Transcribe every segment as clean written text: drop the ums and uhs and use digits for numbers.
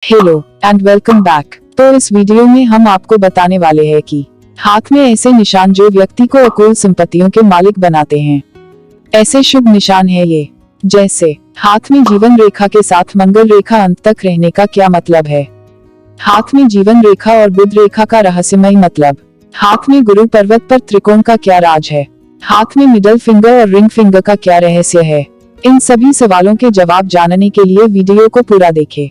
Hello and welcome back. तो इस video में हम आपको बताने वाले हैं कि हाथ में ऐसे निशान जो व्यक्ति को अकुल संपत्तियों के मालिक बनाते हैं। ऐसे शुभ निशान है ये, जैसे हाथ में जीवन रेखा के साथ मंगल रेखा अंत तक रहने का क्या मतलब है। हाथ में जीवन रेखा और बुध रेखा का रहस्यमय मतलब। हाथ में गुरु पर्वत पर त्रिकोण का क्या राज है। हाथ में मिडल फिंगर और रिंग फिंगर का क्या रहस्य है। इन सभी सवालों के जवाब जानने के लिए वीडियो को पूरा देखें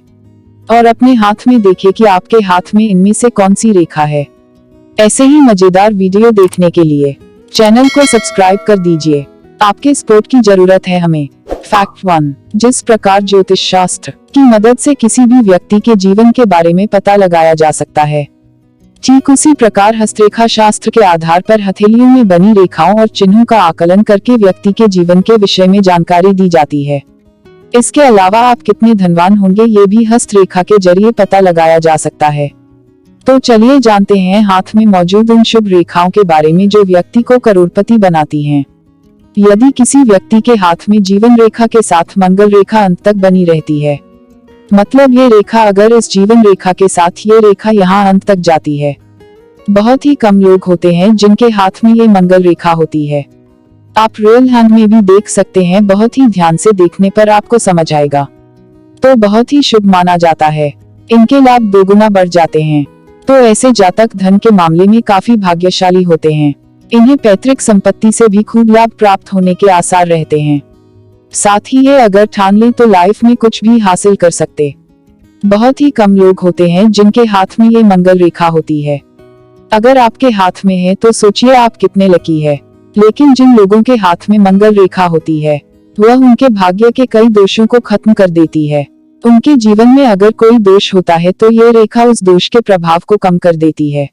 और अपने हाथ में देखें कि आपके हाथ में इनमें से कौन सी रेखा है। ऐसे ही मजेदार वीडियो देखने के लिए चैनल को सब्सक्राइब कर दीजिए। आपके सपोर्ट की जरूरत है हमें। फैक्ट 1, जिस प्रकार ज्योतिष शास्त्र की मदद से किसी भी व्यक्ति के जीवन के बारे में पता लगाया जा सकता है, ठीक उसी प्रकार हस्तरेखा शास्त्र के आधार पर हथेलियों में बनी रेखाओं और चिन्हों का आकलन करके व्यक्ति के जीवन के विषय में जानकारी दी जाती है। इसके अलावा आप कितने धनवान होंगे ये भी हस्तरेखा के जरिए पता लगाया जा सकता है। तो चलिए जानते हैं हाथ में मौजूद उन शुभ रेखाओं के बारे में जो व्यक्ति को करोड़पति बनाती हैं। यदि किसी व्यक्ति के हाथ में जीवन रेखा के साथ मंगल रेखा अंत तक बनी रहती है, मतलब ये रेखा अगर इस जीवन रेखा के साथ ये रेखा यहाँ अंत तक जाती है। बहुत ही कम लोग होते हैं जिनके हाथ में ये मंगल रेखा होती है। आप रियल हैंड में भी देख सकते हैं, बहुत ही ध्यान से देखने पर आपको समझ आएगा। तो बहुत ही शुभ माना जाता है, इनके लाभ दोगुना बढ़ जाते हैं। तो ऐसे जातक धन के मामले में काफी भाग्यशाली होते हैं। इन्हें पैतृक संपत्ति से भी खूब लाभ प्राप्त होने के आसार रहते हैं। साथ ही ये अगर ठान लें तो लाइफ में कुछ भी हासिल कर सकते। बहुत ही कम लोग होते हैं जिनके हाथ में ये मंगल रेखा होती है। अगर आपके हाथ में है तो सोचिए आप कितने लकी है। लेकिन जिन लोगों के हाथ में मंगल रेखा होती है वह उनके भाग्य के कई दोषों को खत्म कर देती है। उनके जीवन में अगर कोई दोष होता है तो ये रेखा उस दोष के प्रभाव को कम कर देती है।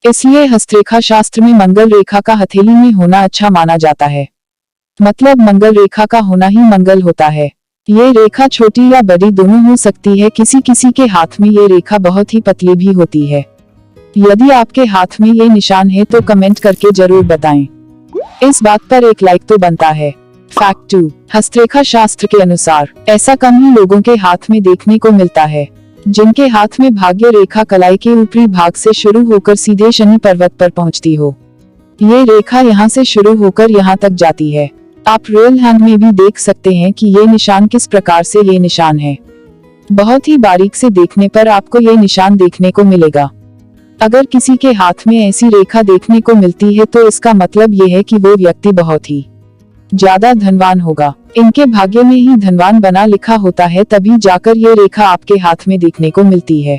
इसलिए हस्तरेखा शास्त्र में मंगल रेखा का हथेली में होना अच्छा माना जाता है। मतलब मंगल रेखा का होना ही मंगल होता है। ये रेखा छोटी या बड़ी दोनों हो सकती है। किसी किसी के हाथ में ये रेखा बहुत ही पतली भी होती है। यदि आपके हाथ में ये निशान है तो कमेंट करके जरूर बताएं। इस बात पर एक लाइक तो बनता है। फैक्ट 2, हस्तरेखा शास्त्र के अनुसार ऐसा कम ही लोगों के हाथ में देखने को मिलता है जिनके हाथ में भाग्य रेखा कलाई के ऊपरी भाग से शुरू होकर सीधे शनि पर्वत पर पहुंचती हो। ये रेखा यहाँ से शुरू होकर यहाँ तक जाती है। आप रियल हैंड में भी देख सकते हैं कि ये निशान किस प्रकार से ये निशान है। बहुत ही बारीक से देखने पर आपको ये निशान देखने को मिलेगा। अगर किसी के हाथ में ऐसी रेखा देखने को मिलती है तो इसका मतलब ये है कि वो व्यक्ति बहुत ही ज्यादा धनवान होगा। इनके भाग्य में ही धनवान बना लिखा होता है, तभी जाकर ये रेखा आपके हाथ में देखने को मिलती है।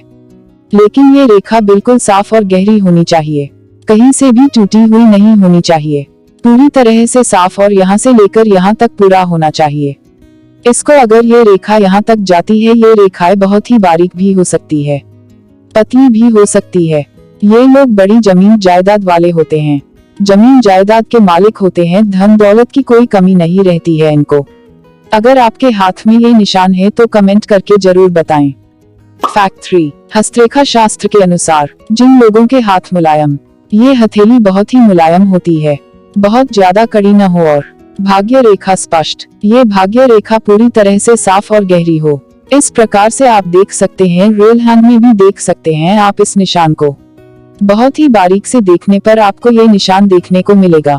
लेकिन ये रेखा बिल्कुल साफ और गहरी होनी चाहिए, कहीं से भी टूटी हुई नहीं होनी चाहिए, पूरी तरह से साफ और यहाँ से लेकर यहाँ तक पूरा होना चाहिए। इसको अगर ये रेखा यहाँ तक जाती है, ये रेखाएं बहुत ही बारीक भी हो सकती है, पतली भी हो सकती है। ये लोग बड़ी जमीन जायदाद वाले होते हैं, जमीन जायदाद के मालिक होते हैं, धन दौलत की कोई कमी नहीं रहती है इनको। अगर आपके हाथ में ये निशान है तो कमेंट करके जरूर बताएं। फैक्ट 3, हस्तरेखा शास्त्र के अनुसार जिन लोगों के हाथ मुलायम, ये हथेली बहुत ही मुलायम होती है, बहुत ज्यादा कड़ी न हो और भाग्य रेखा स्पष्ट, ये भाग्य रेखा पूरी तरह से साफ और गहरी हो। इस प्रकार से आप देख सकते हैं, रियल हैंड में भी देख सकते हैं आप इस निशान को। बहुत ही बारीक से देखने पर आपको ये निशान देखने को मिलेगा।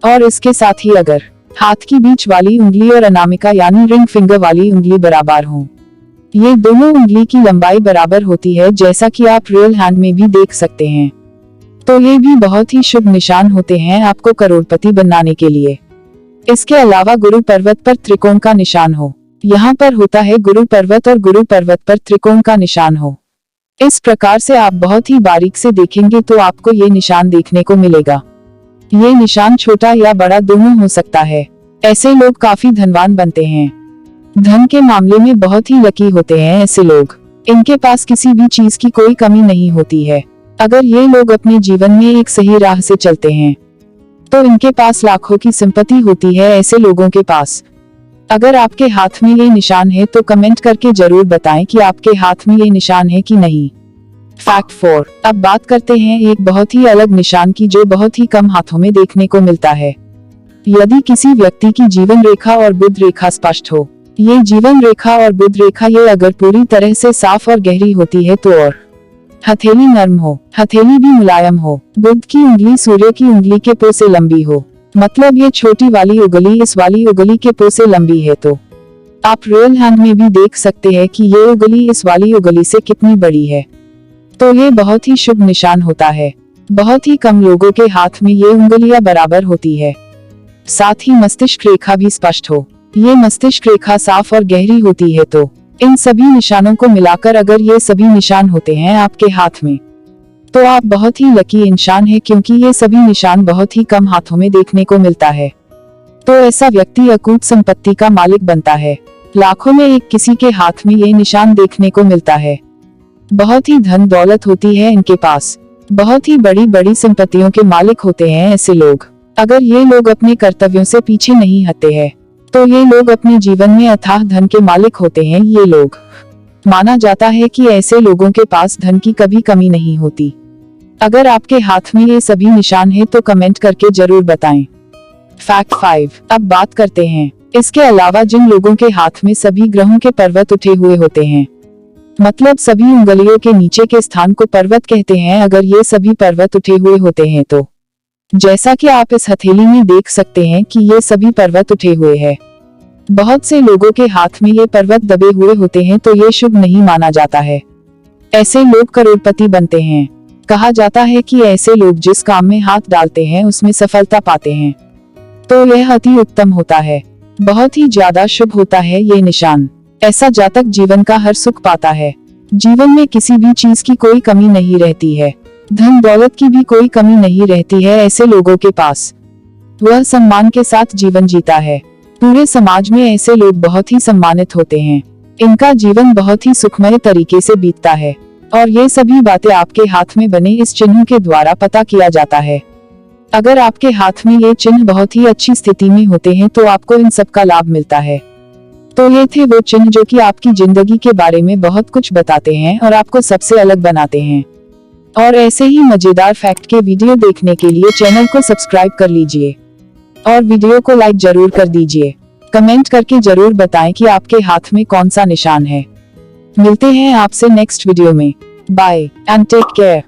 और इसके साथ ही अगर हाथ की बीच वाली उंगली और अनामिका यानी रिंग फिंगर वाली उंगली बराबर हो, ये दोनों उंगली की लंबाई बराबर होती है, जैसा कि आप रियल हैंड में भी देख सकते हैं, तो ये भी बहुत ही शुभ निशान होते हैं आपको करोड़पति बनाने के लिए। इसके अलावा गुरु पर्वत पर त्रिकोण का निशान हो, यहाँ पर होता है गुरु पर्वत और गुरु पर्वत पर त्रिकोण का निशान हो। इस प्रकार से आप बहुत ही बारीक से देखेंगे तो आपको ये निशान देखने को मिलेगा। ये निशान छोटा या बड़ा दोनों हो सकता है। ऐसे लोग काफी धनवान बनते हैं, धन के मामले में बहुत ही लकी होते हैं ऐसे लोग। इनके पास किसी भी चीज की कोई कमी नहीं होती है। अगर ये लोग अपने जीवन में एक सही राह से चलते हैं तो इनके पास लाखों की संपत्ति होती है ऐसे लोगों के पास। अगर आपके हाथ में ये निशान है तो कमेंट करके जरूर बताएं कि आपके हाथ में ये निशान है कि नहीं। फैक्ट 4, अब बात करते हैं एक बहुत ही अलग निशान की जो बहुत ही कम हाथों में देखने को मिलता है। यदि किसी व्यक्ति की जीवन रेखा और बुध रेखा स्पष्ट हो, ये जीवन रेखा और बुध रेखा ये अगर पूरी तरह से साफ और गहरी होती है तो, और हथेली नर्म हो, हथेली भी मुलायम हो, बुध की उंगली सूर्य की उंगली के पो से लंबी हो, मतलब ये छोटी वाली उंगली इस वाली उंगली के पो से लंबी है, तो आप रियल हैंड में भी देख सकते हैं कि ये उंगली इस वाली उंगली से कितनी बड़ी है। तो ये बहुत ही शुभ निशान होता है। बहुत ही कम लोगों के हाथ में ये उंगलियां बराबर होती है। साथ ही मस्तिष्क रेखा भी स्पष्ट हो, ये मस्तिष्क रेखा साफ और गहरी होती है, तो इन सभी निशानों को मिलाकर अगर ये सभी निशान होते हैं आपके हाथ में, तो आप बहुत ही लकी इंसान है, क्योंकि ये सभी निशान बहुत ही कम हाथों में देखने को मिलता है। तो ऐसा व्यक्ति अकूत संपत्ति का मालिक बनता है। लाखों में एक किसी के हाथ में ये निशान देखने को मिलता है। बहुत ही धन दौलत होती है इनके पास, बहुत ही बड़ी बड़ी संपत्तियों के मालिक होते हैं ऐसे लोग। अगर ये लोग अपने कर्तव्यों से पीछे नहीं हटते हैं, तो ये लोग अपने जीवन में अथाह धन के मालिक होते हैं। ये लोग, माना जाता है कि ऐसे लोगों के पास धन की कभी कमी नहीं होती। अगर आपके हाथ में ये सभी निशान हैं तो कमेंट करके जरूर बताएं। फैक्ट 5 अब बात करते हैं। इसके अलावा जिन लोगों के हाथ में सभी ग्रहों के पर्वत उठे हुए होते हैं, मतलब सभी उंगलियों के नीचे के स्थान को पर्वत कहते हैं, अगर ये सभी पर्वत उठे हुए होते हैं तो जैसा कि आप इस हथेली में देख सकते हैं कि ये सभी पर्वत उठे हुए हैं। बहुत से लोगों के हाथ में ये पर्वत दबे हुए होते हैं, तो ये शुभ नहीं माना जाता है। ऐसे लोग करोड़पति बनते हैं। कहा जाता है कि ऐसे लोग जिस काम में हाथ डालते हैं उसमें सफलता पाते हैं। तो यह अति उत्तम होता है, बहुत ही ज्यादा शुभ होता है ये निशान। ऐसा जातक जीवन का हर सुख पाता है। जीवन में किसी भी चीज की कोई कमी नहीं रहती है, धन दौलत की भी कोई कमी नहीं रहती है ऐसे लोगों के पास। वह सम्मान के साथ जीवन जीता है। पूरे समाज में ऐसे लोग बहुत ही सम्मानित होते हैं। इनका जीवन बहुत ही सुखमय तरीके से बीतता है, और ये सभी बातें आपके हाथ में बने इस चिन्ह के द्वारा पता किया जाता है। अगर आपके हाथ में ये चिन्ह बहुत ही अच्छी स्थिति में होते हैं तो आपको इन सब का लाभ मिलता है। तो ये थे वो चिन्ह जो कि आपकी जिंदगी के बारे में बहुत कुछ बताते हैं और आपको सबसे अलग बनाते हैं। और ऐसे ही मजेदार फैक्ट के वीडियो देखने के लिए चैनल को सब्सक्राइब कर लीजिए और वीडियो को लाइक जरूर कर दीजिए। कमेंट करके जरूर बताएं कि आपके हाथ में कौन सा निशान है। मिलते हैं आपसे नेक्स्ट वीडियो में। Bye and take care.